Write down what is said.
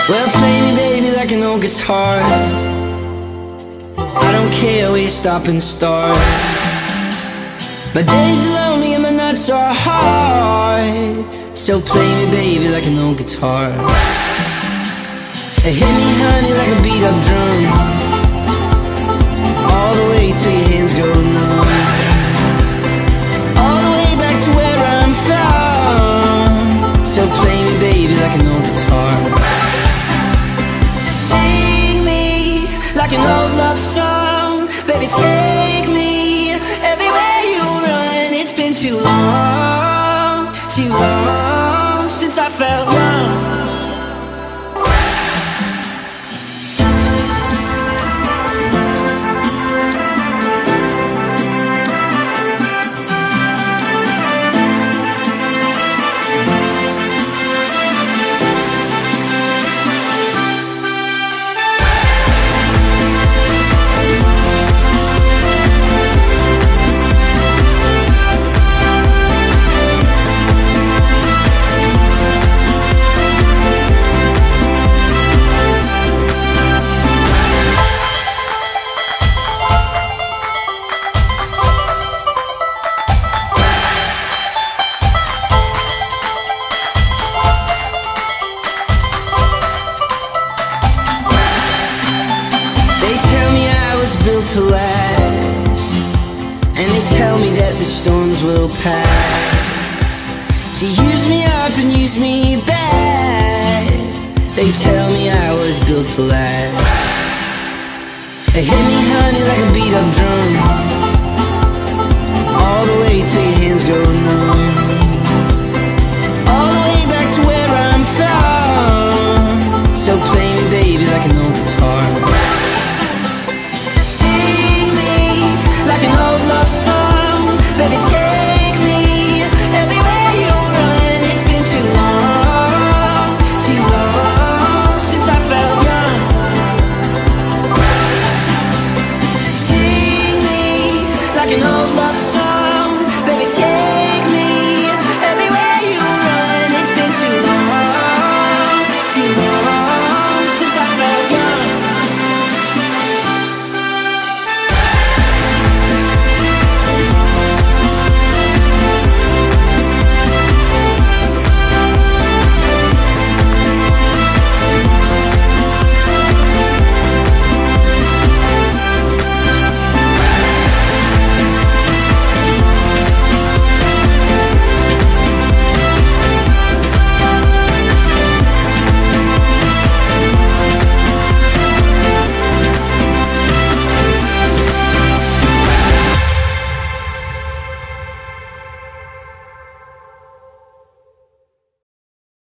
Well, play me, baby, like an old guitar. I don't care where you stop and start. My days are lonely and my nights are hard. So play me, baby, like an old guitar. Hit me, honey, like a beat-up drum, all the way till your hands go numb, all the way back to where I'm from. So play me, baby, like an old guitar. Sing me like an old love song. Baby, take me everywhere you run. It's been too long since I felt young. Built to last, and they tell me that the storms will pass. To use me up and use me back, they tell me I was built to last. Hit me, honey, like a beat-up drum, all the way till your hands go numb,